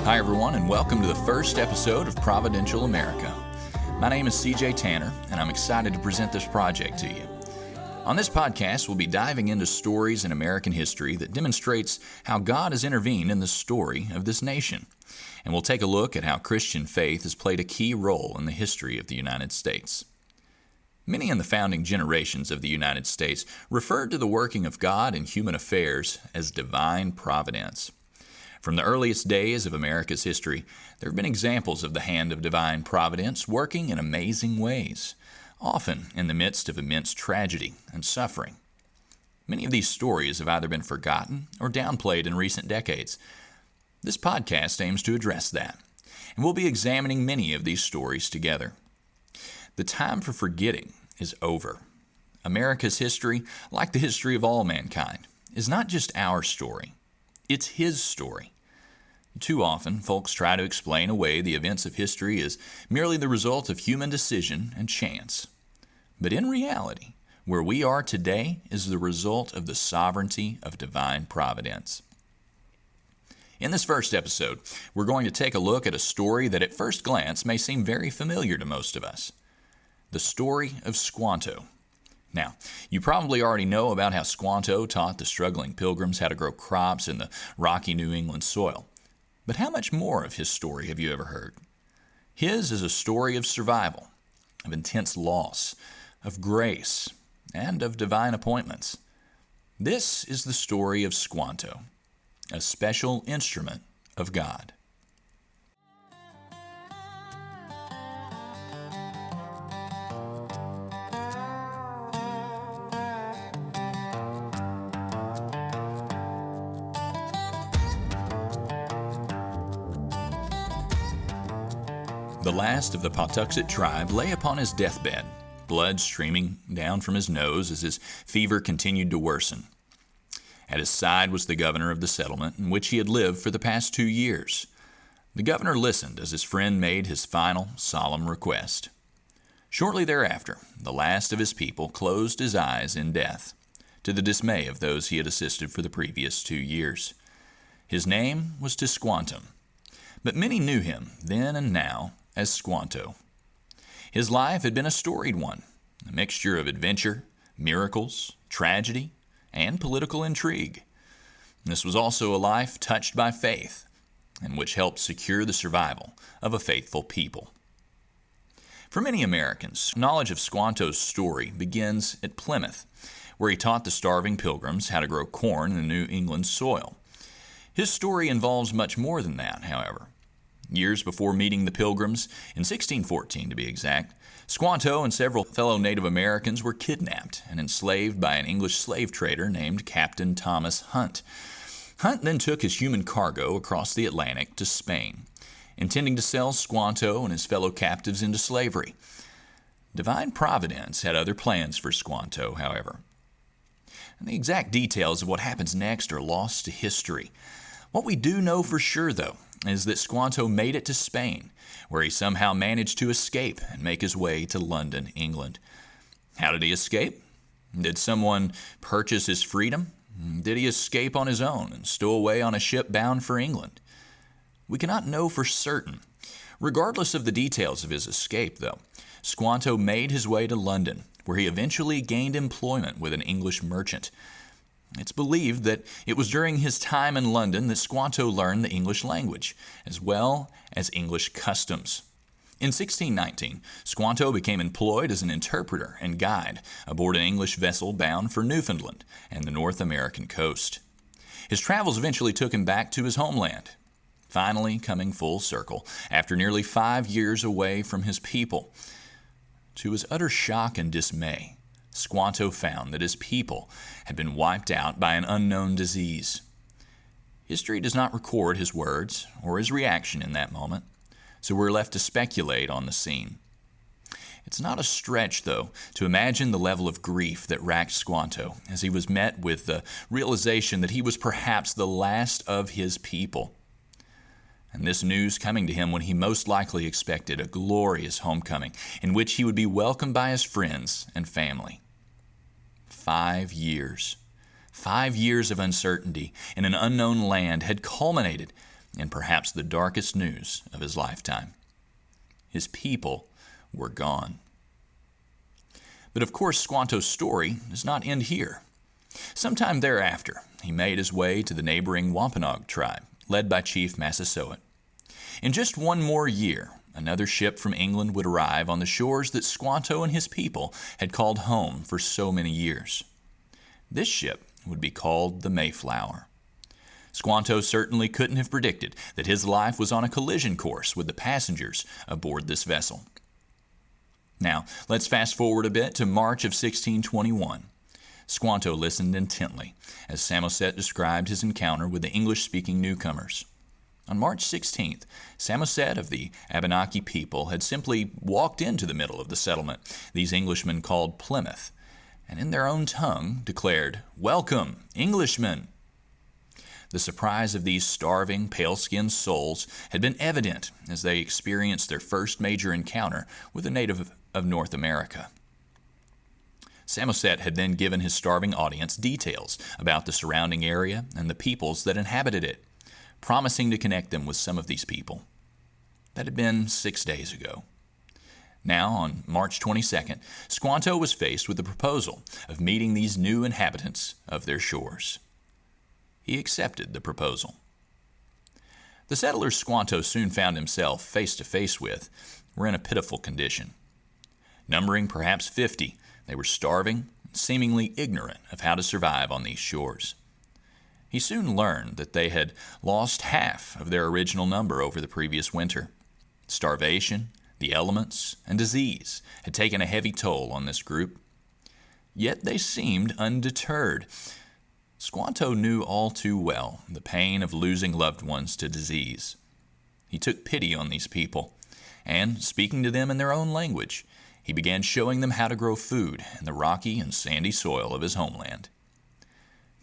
Hi, everyone, and welcome to the first episode of Providential America. My name is CJ Tanner, and I'm excited to present this project to you. On this podcast, we'll be diving into stories in American history that demonstrates how God has intervened in the story of this nation. And we'll take a look at how Christian faith has played a key role in the history of the United States. Many in the founding generations of the United States referred to the working of God in human affairs as Divine Providence. From the earliest days of America's history, there have been examples of the hand of divine providence working in amazing ways, often in the midst of immense tragedy and suffering. Many of these stories have either been forgotten or downplayed in recent decades. This podcast aims to address that, and we'll be examining many of these stories together. The time for forgetting is over. America's history, like the history of all mankind, is not just our story. It's His story. Too often, folks try to explain away the events of history as merely the result of human decision and chance. But in reality, where we are today is the result of the sovereignty of divine providence. In this first episode, we're going to take a look at a story that at first glance may seem very familiar to most of us. The story of Squanto. Now, you probably already know about how Squanto taught the struggling Pilgrims how to grow crops in the rocky New England soil. But how much more of his story have you ever heard? His is a story of survival, of intense loss, of grace, and of divine appointments. This is the story of Squanto, a special instrument of God. The last of the Patuxet tribe lay upon his deathbed, blood streaming down from his nose as his fever continued to worsen. At his side was the governor of the settlement in which he had lived for the past 2 years. The governor listened as his friend made his final, solemn request. Shortly thereafter, the last of his people closed his eyes in death, to the dismay of those he had assisted for the previous 2 years. His name was Squanto, but many knew him then and now as Squanto. His life had been a storied one, a mixture of adventure, miracles, tragedy, and political intrigue. This was also a life touched by faith, and which helped secure the survival of a faithful people. For many Americans, knowledge of Squanto's story begins at Plymouth, where he taught the starving Pilgrims how to grow corn in the New England soil. His story involves much more than that, however. Years before meeting the Pilgrims, in 1614 to be exact, Squanto and several fellow Native Americans were kidnapped and enslaved by an English slave trader named Captain Thomas Hunt. Hunt then took his human cargo across the Atlantic to Spain, intending to sell Squanto and his fellow captives into slavery. Divine Providence had other plans for Squanto, however. And the exact details of what happens next are lost to history. What we do know for sure, though, is that Squanto made it to Spain, where he somehow managed to escape and make his way to London, England. How did he escape? Did someone purchase his freedom? Did he escape on his own and stow away on a ship bound for England? We cannot know for certain. Regardless of the details of his escape, though, Squanto made his way to London, where he eventually gained employment with an English merchant. It's believed that it was during his time in London that Squanto learned the English language, as well as English customs. In 1619, Squanto became employed as an interpreter and guide aboard an English vessel bound for Newfoundland and the North American coast. His travels eventually took him back to his homeland, finally coming full circle after nearly 5 years away from his people. To his utter shock and dismay, Squanto found that his people had been wiped out by an unknown disease. History does not record his words or his reaction in that moment, so we're left to speculate on the scene. It's not a stretch, though, to imagine the level of grief that racked Squanto as he was met with the realization that he was perhaps the last of his people. And this news coming to him when he most likely expected a glorious homecoming in which he would be welcomed by his friends and family. 5 years. 5 years of uncertainty in an unknown land had culminated and perhaps the darkest news of his lifetime. His people were gone. But of course, Squanto's story does not end here. Sometime thereafter, he made his way to the neighboring Wampanoag tribe, led by Chief Massasoit. In just one more year, another ship from England would arrive on the shores that Squanto and his people had called home for so many years. This ship would be called the Mayflower. Squanto certainly couldn't have predicted that his life was on a collision course with the passengers aboard this vessel. Now, let's fast forward a bit to March of 1621. Squanto listened intently as Samoset described his encounter with the English-speaking newcomers. On March 16th, Samoset of the Abenaki people had simply walked into the middle of the settlement these Englishmen called Plymouth, and in their own tongue declared, "Welcome, Englishmen!" The surprise of these starving, pale-skinned souls had been evident as they experienced their first major encounter with a native of North America. Samoset had then given his starving audience details about the surrounding area and the peoples that inhabited it, promising to connect them with some of these people. That had been 6 days ago. Now, on March 22nd, Squanto was faced with the proposal of meeting these new inhabitants of their shores. He accepted the proposal. The settlers Squanto soon found himself face to face with were in a pitiful condition. Numbering perhaps 50, they were starving and seemingly ignorant of how to survive on these shores. He soon learned that they had lost half of their original number over the previous winter. Starvation, the elements, and disease had taken a heavy toll on this group. Yet they seemed undeterred. Squanto knew all too well the pain of losing loved ones to disease. He took pity on these people, and, speaking to them in their own language, he began showing them how to grow food in the rocky and sandy soil of his homeland.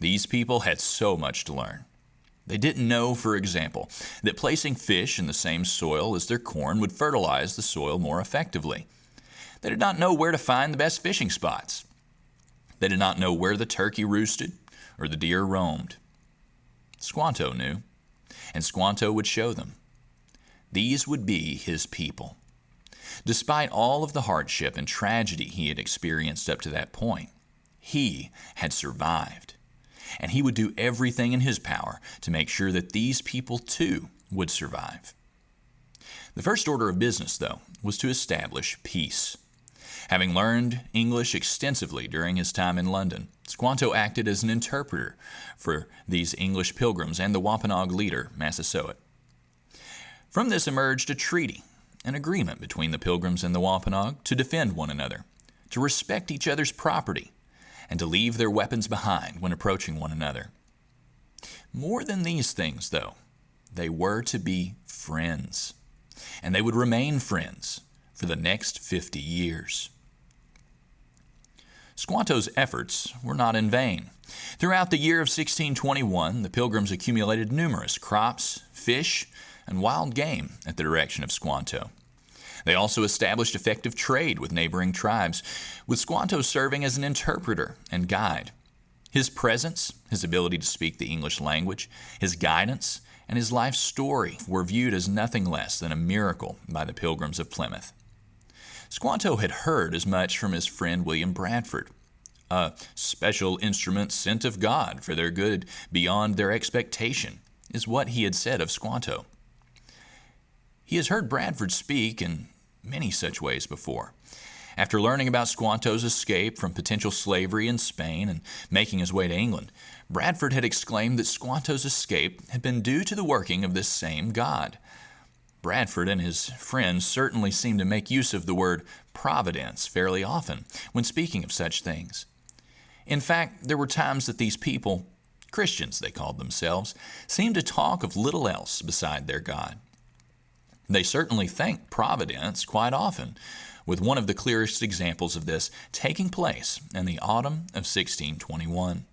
These people had so much to learn. They didn't know, for example, that placing fish in the same soil as their corn would fertilize the soil more effectively. They did not know where to find the best fishing spots. They did not know where the turkey roosted or the deer roamed. Squanto knew, and Squanto would show them. These would be his people. Despite all of the hardship and tragedy he had experienced up to that point, he had survived, and he would do everything in his power to make sure that these people too would survive. The first order of business, though, was to establish peace. Having learned English extensively during his time in London, Squanto acted as an interpreter for these English pilgrims and the Wampanoag leader, Massasoit. From this emerged a treaty, an agreement between the Pilgrims and the Wampanoag to defend one another, to respect each other's property, and to leave their weapons behind when approaching one another. More than these things, though, they were to be friends, and they would remain friends for the next 50 years. Squanto's efforts were not in vain. Throughout the year of 1621, the Pilgrims accumulated numerous crops, fish, and wild game at the direction of Squanto. They also established effective trade with neighboring tribes, with Squanto serving as an interpreter and guide. His presence, his ability to speak the English language, his guidance, and his life story were viewed as nothing less than a miracle by the Pilgrims of Plymouth. Squanto had heard as much from his friend William Bradford. A special instrument sent of God for their good beyond their expectation is what he had said of Squanto. He has heard Bradford speak in many such ways before. After learning about Squanto's escape from potential slavery in Spain and making his way to England, Bradford had exclaimed that Squanto's escape had been due to the working of this same God. Bradford and his friends certainly seemed to make use of the word providence fairly often when speaking of such things. In fact, there were times that these people, Christians they called themselves, seemed to talk of little else beside their God. They certainly thanked providence quite often, with one of the clearest examples of this taking place in the autumn of 1621.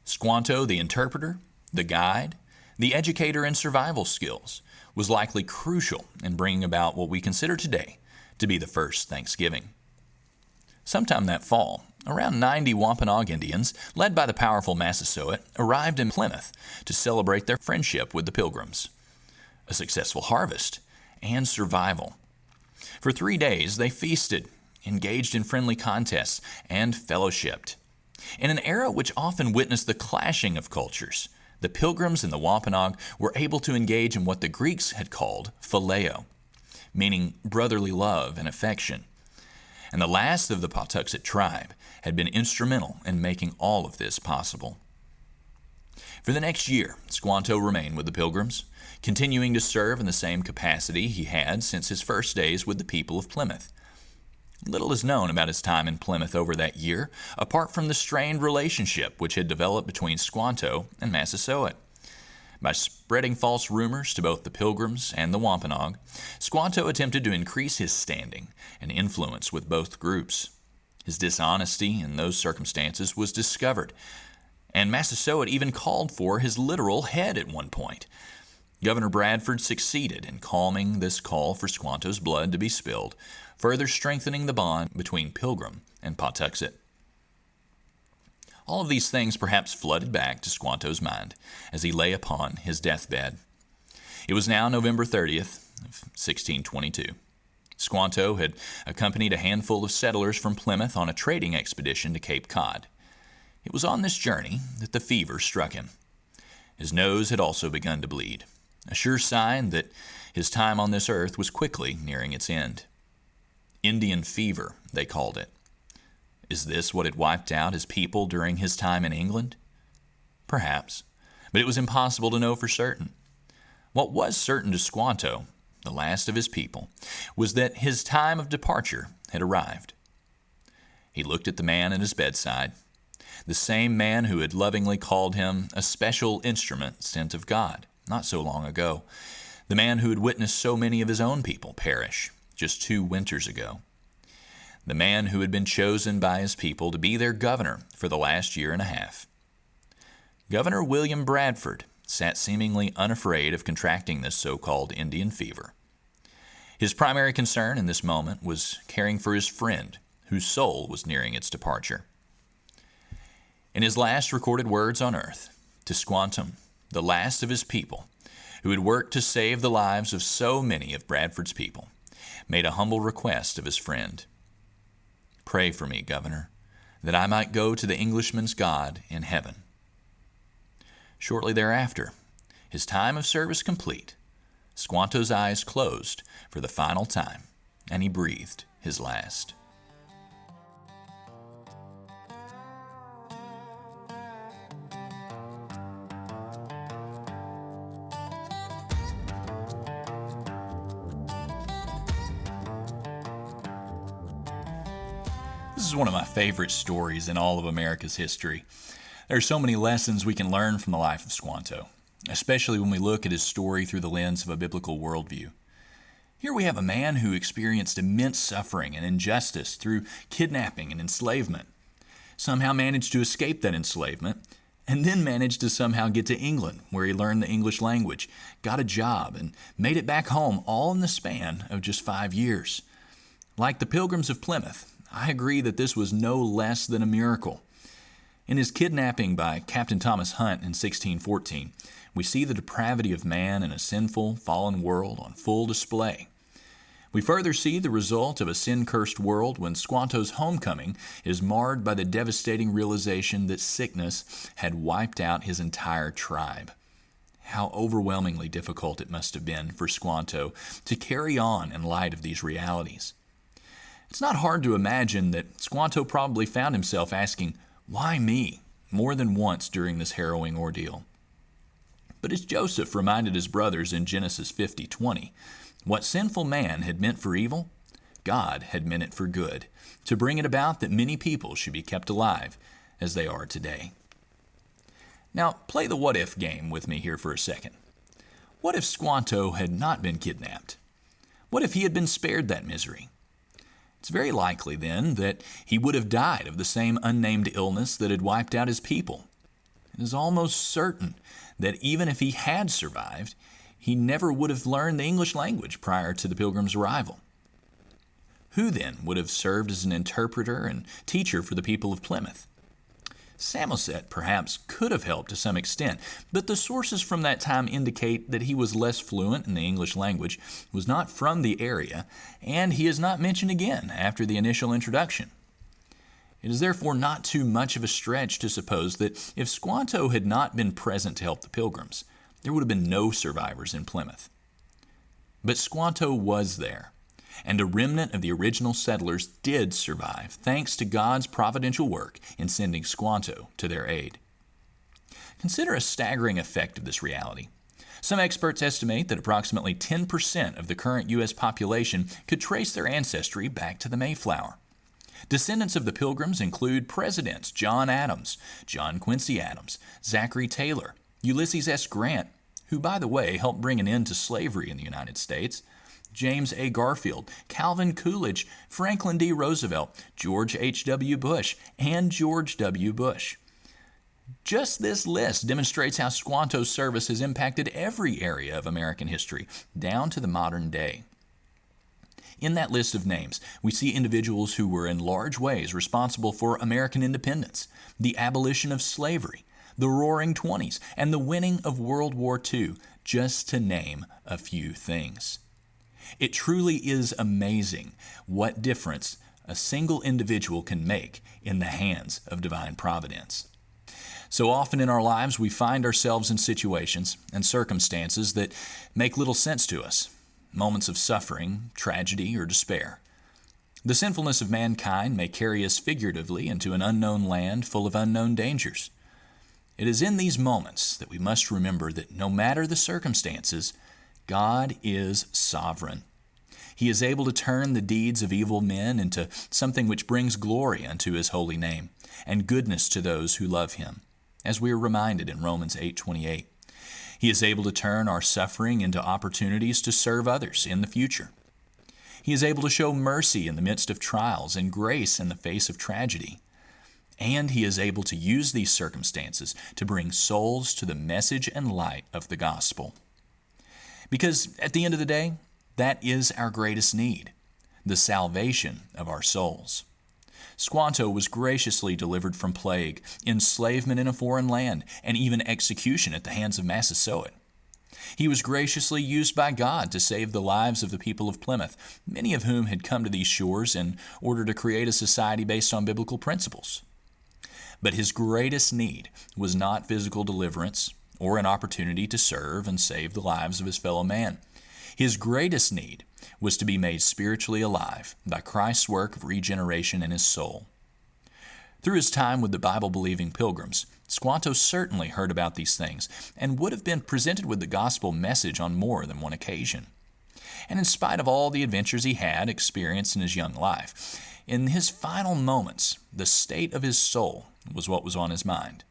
Squanto, the interpreter, the guide, the educator in survival skills, was likely crucial in bringing about what we consider today to be the first Thanksgiving. Sometime that fall, around 90 Wampanoag Indians, led by the powerful Massasoit, arrived in Plymouth to celebrate their friendship with the Pilgrims, a successful harvest, and survival. For 3 days, they feasted, engaged in friendly contests, and fellowshipped. In an era which often witnessed the clashing of cultures, the Pilgrims and the Wampanoag were able to engage in what the Greeks had called phileo, meaning brotherly love and affection. And the last of the Pawtuxet tribe had been instrumental in making all of this possible. For the next year, Squanto remained with the Pilgrims, continuing to serve in the same capacity he had since his first days with the people of Plymouth. Little is known about his time in Plymouth over that year, apart from the strained relationship which had developed between Squanto and Massasoit. By spreading false rumors to both the Pilgrims and the Wampanoag, Squanto attempted to increase his standing and influence with both groups. His dishonesty in those circumstances was discovered, and Massasoit even called for his literal head at one point. Governor Bradford succeeded in calming this call for Squanto's blood to be spilled, further strengthening the bond between Pilgrim and Pawtuxet. All of these things perhaps flooded back to Squanto's mind as he lay upon his deathbed. It was now November 30th of 1622. Squanto had accompanied a handful of settlers from Plymouth on a trading expedition to Cape Cod. It was on this journey that the fever struck him. His nose had also begun to bleed, a sure sign that his time on this earth was quickly nearing its end. Indian fever, they called it. Is this what had wiped out his people during his time in England? Perhaps, but it was impossible to know for certain. What was certain to Squanto, the last of his people, was that his time of departure had arrived. He looked at the man at his bedside, the same man who had lovingly called him a special instrument sent of God not so long ago, the man who had witnessed so many of his own people perish just 2 winters ago, the man who had been chosen by his people to be their governor for the last year and a half. Governor William Bradford sat seemingly unafraid of contracting this so-called Indian fever. His primary concern in this moment was caring for his friend, whose soul was nearing its departure. In his last recorded words on earth, to Squantum, the last of his people, who had worked to save the lives of so many of Bradford's people, made a humble request of his friend. Pray for me, Governor, that I might go to the Englishman's God in heaven. Shortly thereafter, his time of service complete, Squanto's eyes closed for the final time, and he breathed his last. This is one of my favorite stories in all of America's history. There are so many lessons we can learn from the life of Squanto, especially when we look at his story through the lens of a biblical worldview. Here we have a man who experienced immense suffering and injustice through kidnapping and enslavement, somehow managed to escape that enslavement, and then managed to somehow get to England, where he learned the English language, got a job, and made it back home, all in the span of just 5 years. Like the Pilgrims of Plymouth, I agree that this was no less than a miracle. In his kidnapping by Captain Thomas Hunt in 1614, we see the depravity of man in a sinful, fallen world on full display. We further see the result of a sin-cursed world when Squanto's homecoming is marred by the devastating realization that sickness had wiped out his entire tribe. How overwhelmingly difficult it must have been for Squanto to carry on in light of these realities. It's not hard to imagine that Squanto probably found himself asking, "Why me?" more than once during this harrowing ordeal. But as Joseph reminded his brothers in Genesis 50:20, what sinful man had meant for evil, God had meant it for good, to bring it about that many people should be kept alive as they are today. Now, play the what-if game with me here for a second. What if Squanto had not been kidnapped? What if he had been spared that misery? It's very likely, then, that he would have died of the same unnamed illness that had wiped out his people. It is almost certain that even if he had survived, he never would have learned the English language prior to the Pilgrims' arrival. Who then would have served as an interpreter and teacher for the people of Plymouth? Samoset perhaps could have helped to some extent, but the sources from that time indicate that he was less fluent in the English language, was not from the area, and he is not mentioned again after the initial introduction. It is therefore not too much of a stretch to suppose that if Squanto had not been present to help the Pilgrims, there would have been no survivors in Plymouth. But Squanto was there, and a remnant of the original settlers did survive thanks to God's providential work in sending Squanto to their aid. Consider a staggering effect of this reality. Some experts estimate that approximately 10% of the current U.S. population could trace their ancestry back to the Mayflower. Descendants of the Pilgrims include Presidents John Adams, John Quincy Adams, Zachary Taylor, Ulysses S. Grant, who, by the way, helped bring an end to slavery in the United States, James A. Garfield, Calvin Coolidge, Franklin D. Roosevelt, George H.W. Bush, and George W. Bush. Just this list demonstrates how Squanto's service has impacted every area of American history, down to the modern day. In that list of names, we see individuals who were in large ways responsible for American independence, the abolition of slavery, the Roaring Twenties, and the winning of World War II, just to name a few things. It truly is amazing what difference a single individual can make in the hands of Divine Providence. So often in our lives, we find ourselves in situations and circumstances that make little sense to us, moments of suffering, tragedy, or despair. The sinfulness of mankind may carry us figuratively into an unknown land full of unknown dangers. It is in these moments that we must remember that no matter the circumstances, God is sovereign. He is able to turn the deeds of evil men into something which brings glory unto His holy name and goodness to those who love Him, as we are reminded in Romans 8:28. He is able to turn our suffering into opportunities to serve others in the future. He is able to show mercy in the midst of trials and grace in the face of tragedy. And He is able to use these circumstances to bring souls to the message and light of the gospel. Because at the end of the day, that is our greatest need, the salvation of our souls. Squanto was graciously delivered from plague, enslavement in a foreign land, and even execution at the hands of Massasoit. He was graciously used by God to save the lives of the people of Plymouth, many of whom had come to these shores in order to create a society based on biblical principles. But his greatest need was not physical deliverance or an opportunity to serve and save the lives of his fellow man. His greatest need was to be made spiritually alive by Christ's work of regeneration in his soul. Through his time with the Bible-believing Pilgrims, Squanto certainly heard about these things and would have been presented with the gospel message on more than one occasion. And in spite of all the adventures he had experienced in his young life, in his final moments, the state of his soul was what was on his mind.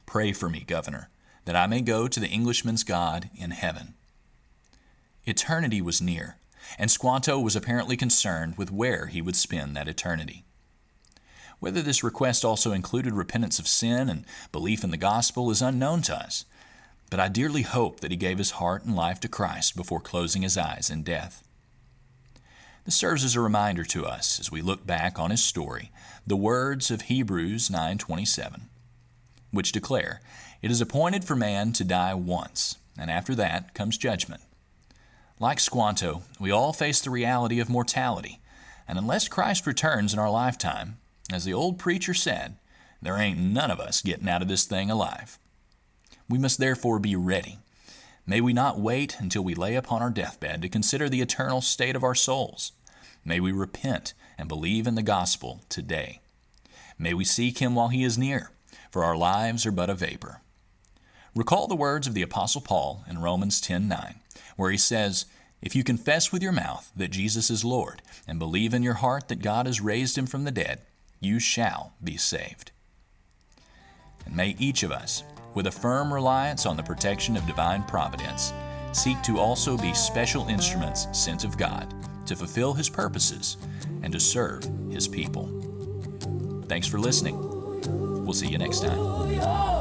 "Pray for me, Governor, that I may go to the Englishman's God in heaven." Eternity was near, and Squanto was apparently concerned with where he would spend that eternity. Whether this request also included repentance of sin and belief in the gospel is unknown to us, but I dearly hope that he gave his heart and life to Christ before closing his eyes in death. This serves as a reminder to us as we look back on his story, the words of Hebrews 9:27, which declare, "It is appointed for man to die once, and after that comes judgment." Like Squanto, we all face the reality of mortality, and unless Christ returns in our lifetime, as the old preacher said, there ain't none of us getting out of this thing alive. We must therefore be ready. May we not wait until we lay upon our deathbed to consider the eternal state of our souls. May we repent and believe in the gospel today. May we seek Him while He is near, for our lives are but a vapor. Recall the words of the Apostle Paul in Romans 10:9, where he says, "If you confess with your mouth that Jesus is Lord and believe in your heart that God has raised Him from the dead, you shall be saved." And may each of us, with a firm reliance on the protection of divine providence, seek to also be special instruments sent of God to fulfill His purposes and to serve His people. Thanks for listening. We'll see you next time.